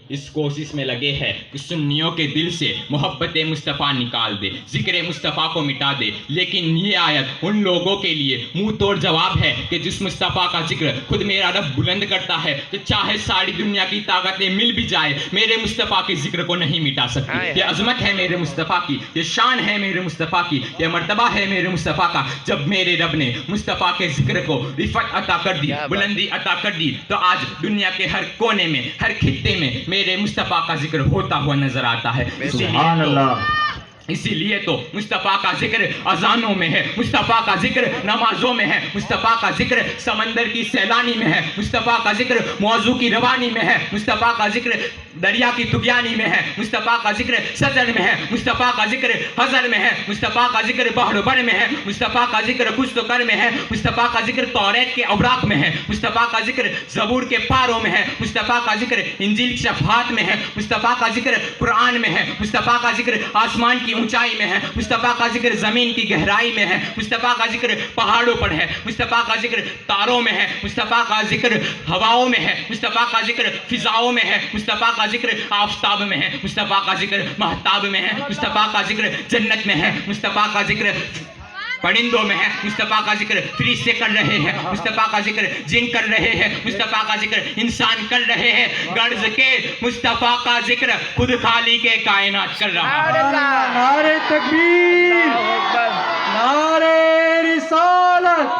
اس کوشش میں لگے ہیں کہ سنیوں کے دل سے محبت مصطفیٰ نکال دے، ذکر مصطفیٰ کو مٹا دے. لیکن یہ آیت ان لوگوں کے لیے منہ توڑ جواب ہے کہ جس مصطفیٰ کا ذکر خود میرا رب بلند کرتا ہے کہ چاہے ساری دنیا کی طاقتیں مل بھی جائے میرے مصطفیٰ کے ذکر کو نہیں مٹا سکتی. یہ عظمت ہے میرے مصطفیٰ کی، یہ شان ہے میرے مصطفیٰ کی، یہ مرتبہ ہے میرے مصطفیٰ کا. جب میرے رب نے مصطفیٰ کے ذکر کو رفعت عطا کر دی، بلندی عطا کر دی، تو آج دنیا کے ہر کونے میں، ہر خطے میں میرے مصطفیٰ کا ذکر ہوتا ہوا نظر آتا ہے. سبحان اللہ. اسی لیے تو مصطفیٰ کا ذکر اذانوں میں ہے، مصطفیٰ کا ذکر نمازوں میں ہے، مصطفیٰ کا ذکر سمندر کی سیلانی میں ہے، مصطفیٰ کا ذکر موضوع کی روانی میں ہے، مصطفیٰ کا ذکر دریا کی تغیانی میں ہے، مصطفیٰ کا ذکر سجن میں ہے، مصطفیٰ کا ذکر حضر میں ہے، مصطفیٰ کا ذکر بحر بر میں ہے، مصطفیٰ کا ذکر کشت کر میں ہے، مصطفیٰ کا ذکر توریت کے اوراق میں ہے، مصطفیٰ کا ذکر زبور کے پاروں میں ہے، مصطفیٰ کا ذکر انجیل کی صفحات میں ہے، مصطفیٰ کا ذکر قرآن میں ہے، مصطفیٰ کا ذکر آسمان کی اونچائی میں ہے، مصطفیٰ کا ذکر زمین کی گہرائی میں ہے، مصطفیٰ کا ذکر پہاڑوں پر ہے، مصطفیٰ کا ذکر تاروں میں ہے، مصطفیٰ کا ذکر ہواؤں میں ہے، مصطفیٰ کا ذکر فضاؤں میں ہے، مصطفیٰ کا ذکر آفتاب میں ہے، مصطفیٰ کا ذکر مہتاب میں ہے، مصطفیٰ کا ذکر جنت میں ہے، مصطفیٰ کا ذکر پرندوں میں ہے، مصطفیٰ کا ذکر فرشتے کر رہے ہیں، مصطفیٰ کا ذکر جن کر رہے ہیں، مصطفیٰ کا ذکر انسان کر رہے ہیں. غرض کے مصطفیٰ کا ذکر خود خالی کے کائنات کر رہا ہے. نعرہ تکبیر، نعرہ رسالت.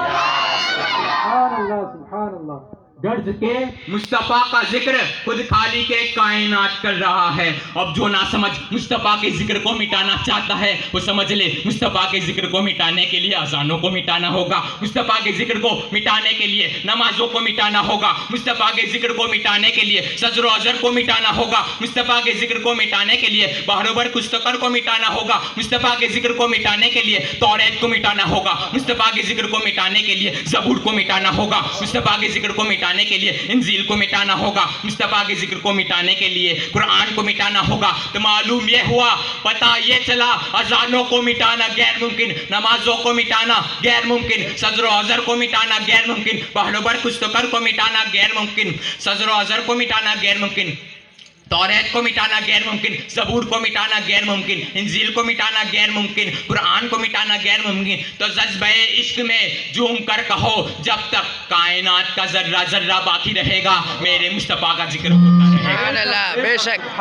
سبحان اللہ، سبحان اللہ. غرض کے مصطفیٰ کا ذکر خود خالی کے کائنات کر رہا ہے. اب جو نہ سمجھ مصطفیٰ کے ذکر کو مٹانا چاہتا ہے وہ سمجھ لے مصطفیٰ کے ذکر کو مٹانے کے لیے اذانوں کو مٹانا ہوگا، مصطفیٰ کے ذکر کو مٹانے کے لیے نمازوں کو مٹانا ہوگا، مصطفیٰ کے ذکر کو مٹانے کے لیے سجر و اذر کو مٹانا ہوگا، مصطفیٰ کے ذکر کو مٹانے کے لیے بحر بر کشتکر کو مٹانا ہوگا، مصطفیٰ کے ذکر کو مٹانے کے لیے توریت کو مٹانا ہوگا، مصطفیٰ کے ذکر کو مٹانے کے لیے زبور کو مٹانا ہوگا، مصطفیٰ کے ذکر کو مٹانے کے لیے انجیل کو مٹانا ہوگا، مصطفیٰ کے ذکر کو مٹانے کے لیے قرآن کو مٹانا ہوگا. تو معلوم یہ ہوا، پتہ یہ چلا، اذانوں کو مٹانا غیر ممکن، نمازوں کو مٹانا غیر ممکن، سجر و اذر کو مٹانا غیر ممکن، بحر بر کشتکر کو مٹانا غیر ممکن، سجر و اذر کو مٹانا غیر ممکن، توریت کو مٹانا غیر ممکن، زبور کو مٹانا غیر ممکن، انجیل کو مٹانا غیر ممکن، قرآن کو مٹانا غیر ممکن. تو جذبہ عشق میں جھوم کر کہو، جب تک کائنات کا ذرہ ذرہ باقی رہے گا میرے مصطفیٰ کا ذکر ہوتا رہے گا. بے شک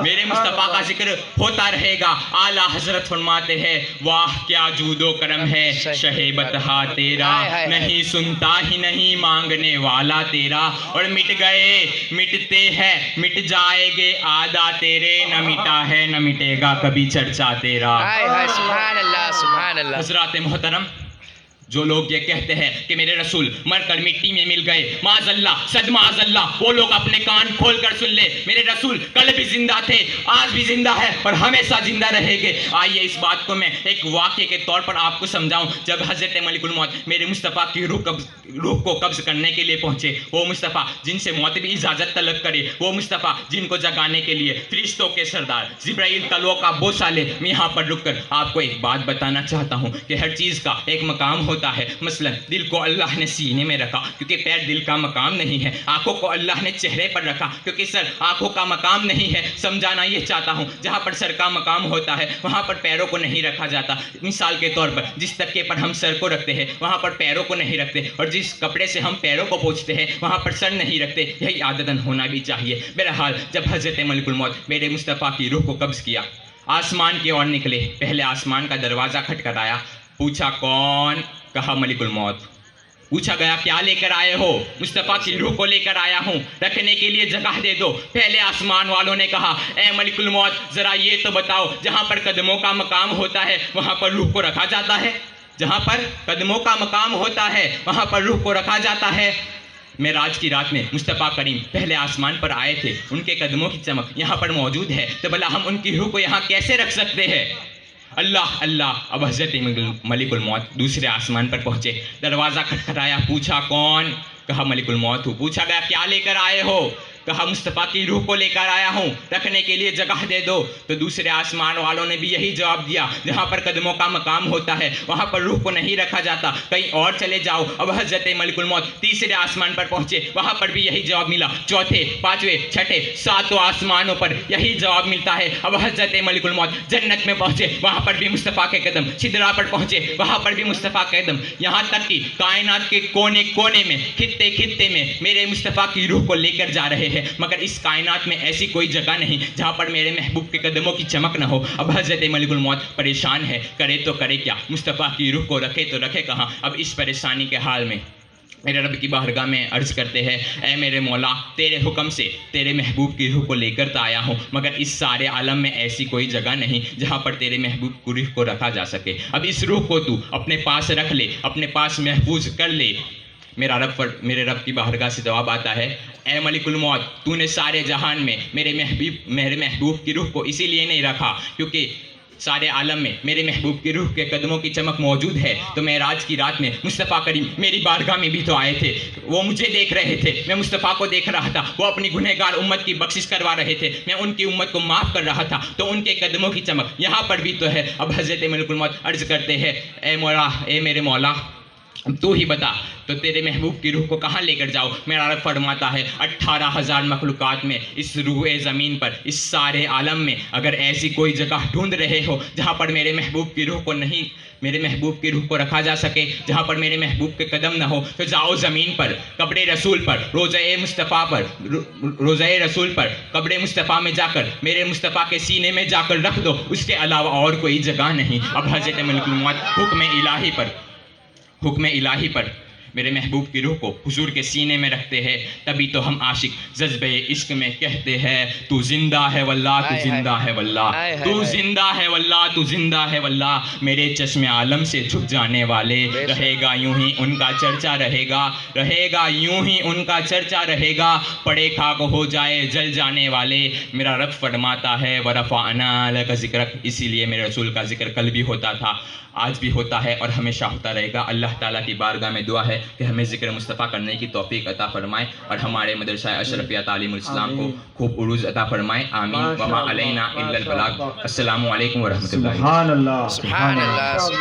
میرے مصطفیٰ کا ذکر ہوتا رہے گا. اعلیٰ حضرت فرماتے ہیں، واہ کیا جود و کرم ہے شہ بطحا تیرا، نہیں سنتا ہی نہیں مانگنے والا تیرا، اور مٹ گئے مٹتے ہیں مٹ جائے گے آدھا تیرے، نہ مٹا ہے نہ مٹے گا کبھی چرچا تیرا. سبحان اللہ، سبحان اللہ. حضرات محترم، جو لوگ یہ کہتے ہیں کہ میرے رسول مر کر مٹی میں مل گئے، معاذ اللہ صد معاذ اللہ، وہ لوگ اپنے کان کھول کر سن لے. میرے رسول کل بھی زندہ تھے، آج بھی زندہ ہے اور ہمیشہ زندہ رہیں گے. آئیے اس بات کو میں ایک واقعے کے طور پر آپ کو سمجھاؤں. جب حضرت ملک الموت میرے مصطفیٰ کی روح کو قبض کرنے کے لیے پہنچے، وہ مصطفیٰ جن سے موت بھی اجازت طلب کرے، وہ مصطفیٰ جن کو جگانے کے لیے فرشتوں کے سردار جبرائیل تلووں کا بوسہ لے، میں یہاں پر رک کر آپ کو ایک بات بتانا چاہتا ہوں کہ ہر چیز کا ایک مقام ہوتا ہے. مثلا دل کو اللہ نے سینے میں رکھا کیونکہ پیر دل کا مقام نہیں ہے، آنکھوں کو اللہ نے چہرے پر رکھا کیونکہ سر آنکھوں کا مقام نہیں ہے. سمجھانا یہ چاہتا ہوں، جہاں پر سر کا مقام ہوتا ہے وہاں پر پیروں کو نہیں رکھا جاتا. مثال کے طور پر جس تکیے پر ہم سر کو رکھتے ہیں وہاں پر پیروں کو نہیں رکھتے، اور جس کپڑے سے ہم پیروں کو پوچھتے ہیں وہاں پر سر نہیں رکھتے. یہی عادتاً ہونا بھی چاہیے. بہرحال جب حضرت ملک الموت میرے مصطفیٰ کی روح کو قبض کیا، آسمان کی اور نکلے. پہلے آسمان کا دروازہ کھٹکھٹایا، پوچھا کون؟ کہا ملک الموت. پوچھا گیا کیا لے کر آئے ہو؟ مصطفیٰ کی روح کو لے کر آیا ہوں، رکھنے کے لیے جگہ دے دو. پہلے آسمان والوں نے کہا اے ملک الموت ذرا یہ تو بتاؤ، جہاں پر قدموں کا مقام ہوتا ہے وہاں پر روح کو رکھا جاتا ہے؟ جہاں پر قدموں کا مقام ہوتا ہے وہاں پر روح کو رکھا جاتا ہے؟ معراج کی رات میں مصطفیٰ کریم پہلے آسمان پر آئے تھے، ان کے قدموں کی چمک یہاں پر موجود ہے، تو بھلا ہم ان کی روح کو یہاں کیسے رکھ سکتے ہیں؟ اللہ اللہ. اب حضرت ملک الموت دوسرے آسمان پر پہنچے، دروازہ کھٹکھٹایا، پوچھا کون؟ کہا ملک الموت ہوں. پوچھا گیا کیا لے کر آئے ہو؟ کہا مصطفیٰ کی روح کو لے کر آیا ہوں، رکھنے کے لیے جگہ دے دو۔ تو دوسرے آسمان والوں نے بھی یہی جواب دیا، جہاں پر قدموں کا مقام ہوتا ہے وہاں پر روح کو نہیں رکھا جاتا، کہیں اور چلے جاؤ۔ اب حضرت ملک الموت تیسرے آسمان پر پہنچے، وہاں پر بھی یہی جواب ملا۔ چوتھے، پانچویں، چھٹے، ساتوں آسمانوں پر یہی جواب ملتا ہے۔ اب حضرت ملک الموت جنت میں پہنچے، وہاں پر بھی مصطفیٰ کے قدم، سدرا پر پہنچے، وہاں پر بھی مصطفیٰ کے قدم، یہاں تک کہ کائنات کے کونے کونے میں، خطے خطے میں میرے مصطفیٰ کی روح کو لے کر جا رہے ہیں، مگر اس کائنات میں ایسی کوئی جگہ نہیں جہاں پر میرے محبوب کے قدموں کی چمک نہ ہو۔ اب حضرت ملک الموت پریشان ہے، کرے تو کرے کیا، مصطفیٰ کی روح کو رکھے تو رکھے کہاں۔ اب اس پریشانی کے حال میں میرے رب کی بارگاہ میں عرض کرتے ہیں، اے میرے مولا، تیرے حکم سے تیرے محبوب کی روح کو لے کر تو آیا ہوں، مگر اس سارے عالم میں ایسی کوئی جگہ نہیں جہاں پر تیرے محبوب کی روح کو رکھا جا سکے۔ اب اس روح کو تو اپنے پاس رکھ لے، اپنے پاس محفوظ کر لے۔ میرے رب کی بارگاہ سے جواب آتا ہے، اے ملک الموت، تو نے سارے جہان میں میرے محبوب کی روح کو اسی لیے نہیں رکھا کیونکہ سارے عالم میں میرے محبوب کی روح کے قدموں کی چمک موجود ہے۔ تو معراج کی رات میں مصطفیٰ کریم میری بارگاہ میں بھی تو آئے تھے، وہ مجھے دیکھ رہے تھے، میں مصطفیٰ کو دیکھ رہا تھا، وہ اپنی گنہگار امت کی بخشش کروا رہے تھے، میں ان کی امت کو معاف کر رہا تھا، تو ان کے قدموں کی چمک یہاں پر بھی تو ہے۔ اب حضرت ملک الموت عرض کرتے ہیں، اے مولا، اے میرے مولا، تو ہی بتا تو تیرے محبوب کی روح کو کہاں لے کر جاؤ۔ میرا رب فرماتا ہے، 18,000 مخلوقات میں، اس روح زمین پر، اس سارے عالم میں اگر ایسی کوئی جگہ ڈھونڈ رہے ہو جہاں پر میرے محبوب کی روح کو نہیں، میرے محبوب کی روح کو رکھا جا سکے، جہاں پر میرے محبوب کے قدم نہ ہو، تو جاؤ زمین پر، قبر رسول پر، روضہ مصطفیٰ پر، روضہ رسول پر، قبر مصطفیٰ میں جا کر میرے مصطفیٰ کے سینے میں جا کر رکھ دو، اس کے علاوہ اور کوئی جگہ نہیں۔ اب حضرت ملک الموت حکم الہی پر میرے محبوب کی روح کو حضور کے سینے میں رکھتے ہیں، تبھی تو ہم عاشق جذبہ عشق میں کہتے ہیں، تو زندہ ہے واللہ، تو زندہ ہے واللہ، تو زندہ ہے واللہ، تو زندہ ہے واللہ۔ میرے چشم عالم سے جھک جانے والے، رہے گا یوں ہی ان کا چرچا رہے گا، رہے گا یوں ہی ان کا چرچا رہے گا، پڑے خاک ہو جائے جل جانے والے۔ میرا رب فرماتا ہے، وَرَفَعْنَا لَكَ ذِكْرَكَ، اسی لیے میرے رسول کا ذکر کل بھی ہوتا تھا، آج بھی ہوتا ہے اور ہمیشہ ہوتا رہے گا۔ اللہ تعالیٰ کی بارگاہ میں دعا ہے کہ ہمیں ذکر مصطفیٰ کرنے کی توفیق عطا فرمائے اور ہمارے مدرسہ اشرفیہ تعلیم الاسلام کو خوب عروج عطا فرمائے، آمین۔ وما علینا الا البلاغ۔ السلام علیکم ورحمۃ اللہ۔ سبحان اللہ، سبحان اللہ۔